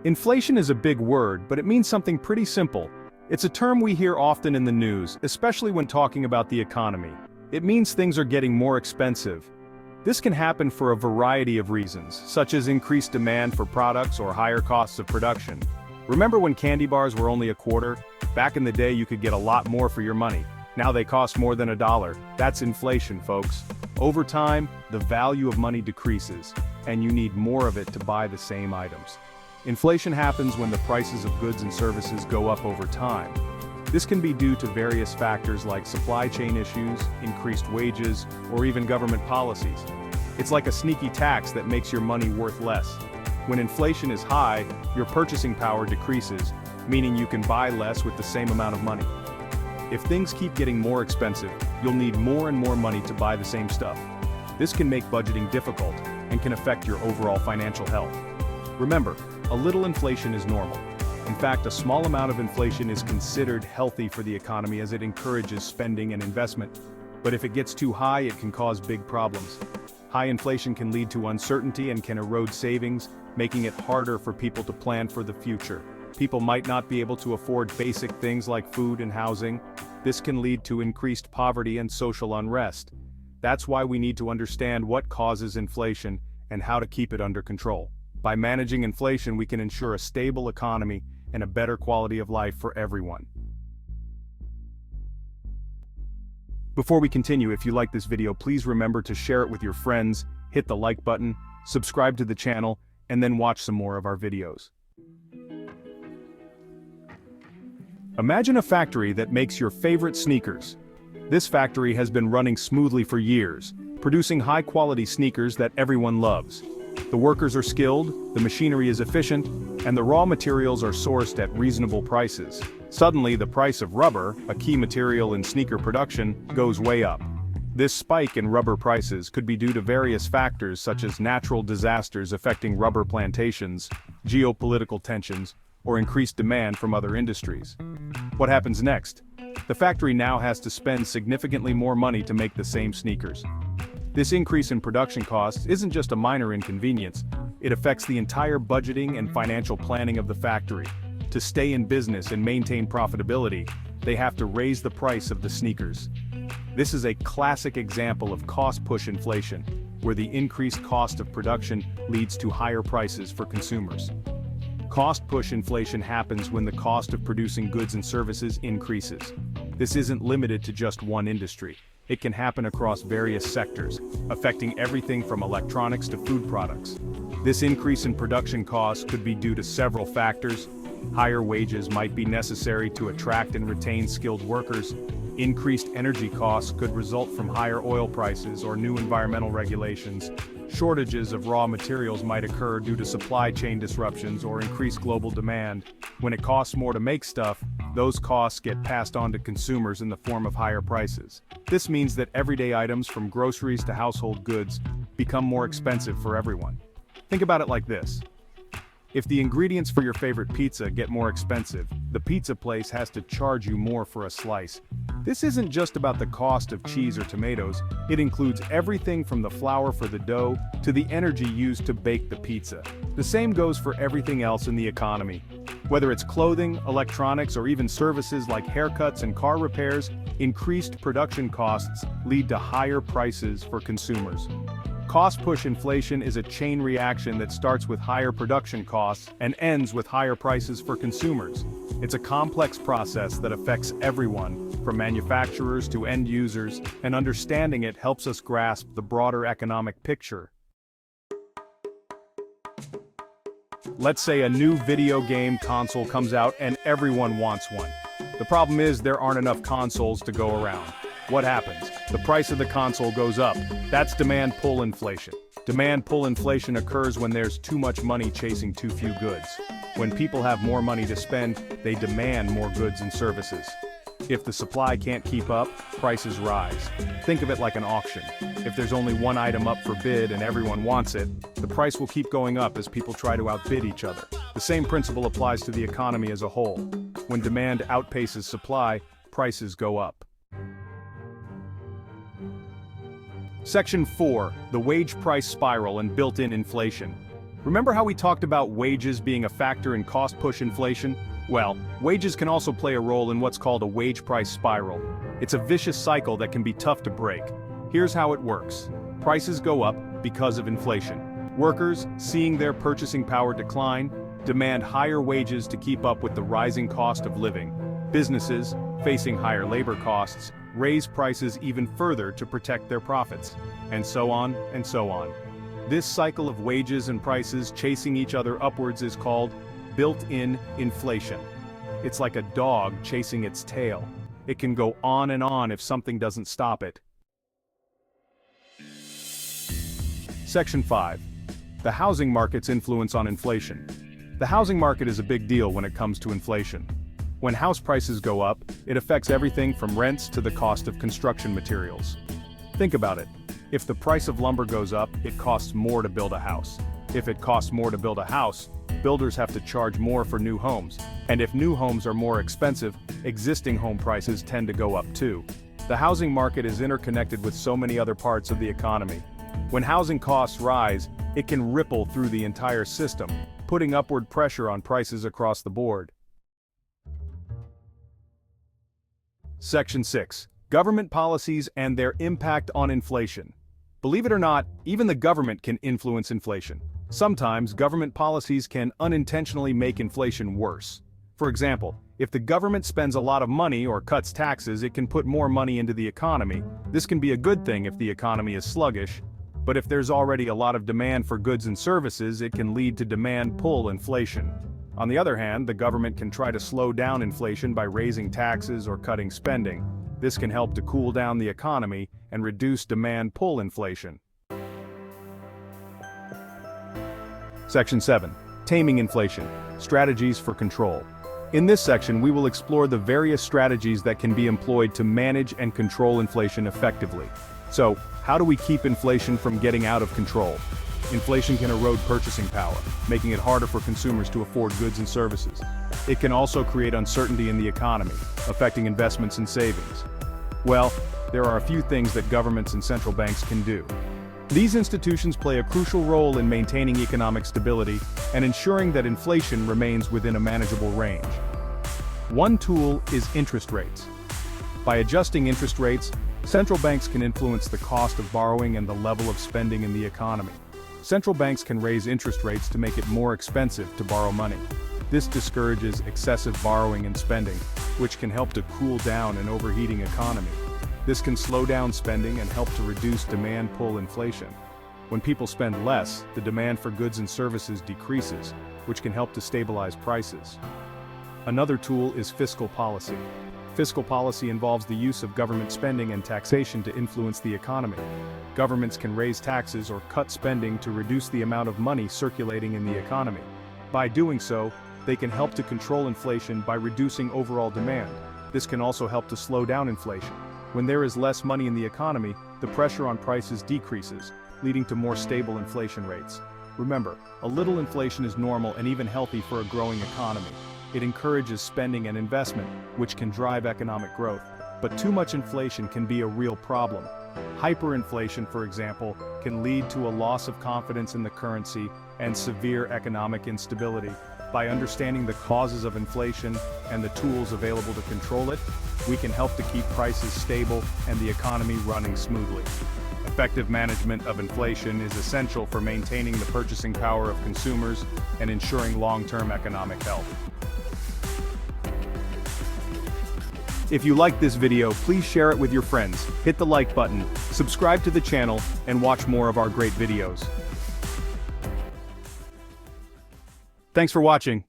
Inflation is a big word, but it means something pretty simple. It's a term we hear often in the news, especially when talking about the economy. It means things are getting more expensive. This can happen for a variety of reasons, such as increased demand for products or higher costs of production. Remember when candy bars were only a quarter? Back in the day you could get a lot more for your money. Now they cost more than $1. That's inflation, folks. Over time, the value of money decreases, and you need more of it to buy the same items. Inflation happens when the prices of goods and services go up over time. This can be due to various factors like supply chain issues, increased wages, or even government policies. It's like a sneaky tax that makes your money worth less. When inflation is high, your purchasing power decreases, meaning you can buy less with the same amount of money. If things keep getting more expensive, you'll need more and more money to buy the same stuff. This can make budgeting difficult and can affect your overall financial health. Remember, a little inflation is normal. In fact, a small amount of inflation is considered healthy for the economy as it encourages spending and investment. But if it gets too high, it can cause big problems. High inflation can lead to uncertainty and can erode savings, making it harder for people to plan for the future. People might not be able to afford basic things like food and housing. This can lead to increased poverty and social unrest. That's why we need to understand what causes inflation and how to keep it under control. By managing inflation, we can ensure a stable economy and a better quality of life for everyone. Before we continue, if you like this video, please remember to share it with your friends, hit the like button, subscribe to the channel, and then watch some more of our videos. Imagine a factory that makes your favorite sneakers. This factory has been running smoothly for years, producing high-quality sneakers that everyone loves. The workers are skilled, the machinery is efficient, and the raw materials are sourced at reasonable prices. Suddenly, the price of rubber, a key material in sneaker production, goes way up. This spike in rubber prices could be due to various factors such as natural disasters affecting rubber plantations, geopolitical tensions, or increased demand from other industries. What happens next? The factory now has to spend significantly more money to make the same sneakers. This increase in production costs isn't just a minor inconvenience, it affects the entire budgeting and financial planning of the factory. To stay in business and maintain profitability, they have to raise the price of the sneakers. This is a classic example of cost-push inflation, where the increased cost of production leads to higher prices for consumers. Cost-push inflation happens when the cost of producing goods and services increases. This isn't limited to just one industry. It can happen across various sectors, affecting everything from electronics to food products. This increase in production costs could be due to several factors. Higher wages might be necessary to attract and retain skilled workers. Increased energy costs could result from higher oil prices or new environmental regulations. Shortages of raw materials might occur due to supply chain disruptions or increased global demand. When it costs more to make stuff, those costs get passed on to consumers in the form of higher prices. This means that everyday items from groceries to household goods become more expensive for everyone. Think about it like this. If the ingredients for your favorite pizza get more expensive, the pizza place has to charge you more for a slice. This isn't just about the cost of cheese or tomatoes, it includes everything from the flour for the dough to the energy used to bake the pizza. The same goes for everything else in the economy. Whether it's clothing, electronics, or even services like haircuts and car repairs, increased production costs lead to higher prices for consumers. Cost-push inflation is a chain reaction that starts with higher production costs and ends with higher prices for consumers. It's a complex process that affects everyone, from manufacturers to end users, and understanding it helps us grasp the broader economic picture. Let's say a new video game console comes out and everyone wants one. The problem is there aren't enough consoles to go around. What happens? The price of the console goes up. That's demand pull inflation. Demand pull inflation occurs when there's too much money chasing too few goods. When people have more money to spend, they demand more goods and services. If the supply can't keep up, prices rise. Think of it like an auction. If there's only one item up for bid and everyone wants it, the price will keep going up as people try to outbid each other. The same principle applies to the economy as a whole. When demand outpaces supply, prices go up. Section 4, the wage price spiral and built-in inflation. Remember how we talked about wages being a factor in cost-push inflation? Well, wages can also play a role in what's called a wage price spiral. It's a vicious cycle that can be tough to break. Here's how it works. Prices go up because of inflation. Workers, seeing their purchasing power decline, demand higher wages to keep up with the rising cost of living. Businesses, facing higher labor costs, raise prices even further to protect their profits. And so on and so on. This cycle of wages and prices chasing each other upwards is called built-in inflation. It's like a dog chasing its tail. It can go on and on if something doesn't stop it. Section 5. The housing market's influence on inflation. The housing market is a big deal when it comes to inflation. When house prices go up, it affects everything from rents to the cost of construction materials. Think about it. If the price of lumber goes up, it costs more to build a house. If it costs more to build a house, builders have to charge more for new homes. And if new homes are more expensive, existing home prices tend to go up too. The housing market is interconnected with so many other parts of the economy. When housing costs rise, it can ripple through the entire system, putting upward pressure on prices across the board. Section 6. Government policies and their impact on inflation. Believe it or not, even the government can influence inflation. Sometimes government policies can unintentionally make inflation worse. For example, if the government spends a lot of money or cuts taxes, it can put more money into the economy. This can be a good thing if the economy is sluggish, but if there's already a lot of demand for goods and services, it can lead to demand-pull inflation. On the other hand, the government can try to slow down inflation by raising taxes or cutting spending. This can help to cool down the economy and reduce demand-pull inflation. Section 7. Taming inflation. Strategies for control. In this section, we will explore the various strategies that can be employed to manage and control inflation effectively. So, how do we keep inflation from getting out of control? Inflation can erode purchasing power, making it harder for consumers to afford goods and services. It can also create uncertainty in the economy, affecting investments and savings. Well, there are a few things that governments and central banks can do. These institutions play a crucial role in maintaining economic stability and ensuring that inflation remains within a manageable range. One tool is interest rates. By adjusting interest rates, central banks can influence the cost of borrowing and the level of spending in the economy. Central banks can raise interest rates to make it more expensive to borrow money. This discourages excessive borrowing and spending, which can help to cool down an overheating economy. This can slow down spending and help to reduce demand-pull inflation. When people spend less, the demand for goods and services decreases, which can help to stabilize prices. Another tool is fiscal policy. Fiscal policy involves the use of government spending and taxation to influence the economy. Governments can raise taxes or cut spending to reduce the amount of money circulating in the economy. By doing so, they can help to control inflation by reducing overall demand. This can also help to slow down inflation. When there is less money in the economy, the pressure on prices decreases, leading to more stable inflation rates. Remember, a little inflation is normal and even healthy for a growing economy. It encourages spending and investment, which can drive economic growth. But too much inflation can be a real problem. Hyperinflation, for example, can lead to a loss of confidence in the currency and severe economic instability. By understanding the causes of inflation and the tools available to control it, we can help to keep prices stable and the economy running smoothly. Effective management of inflation is essential for maintaining the purchasing power of consumers and ensuring long-term economic health. If you liked this video, please share it with your friends, hit the like button, subscribe to the channel, and watch more of our great videos. Thanks for watching.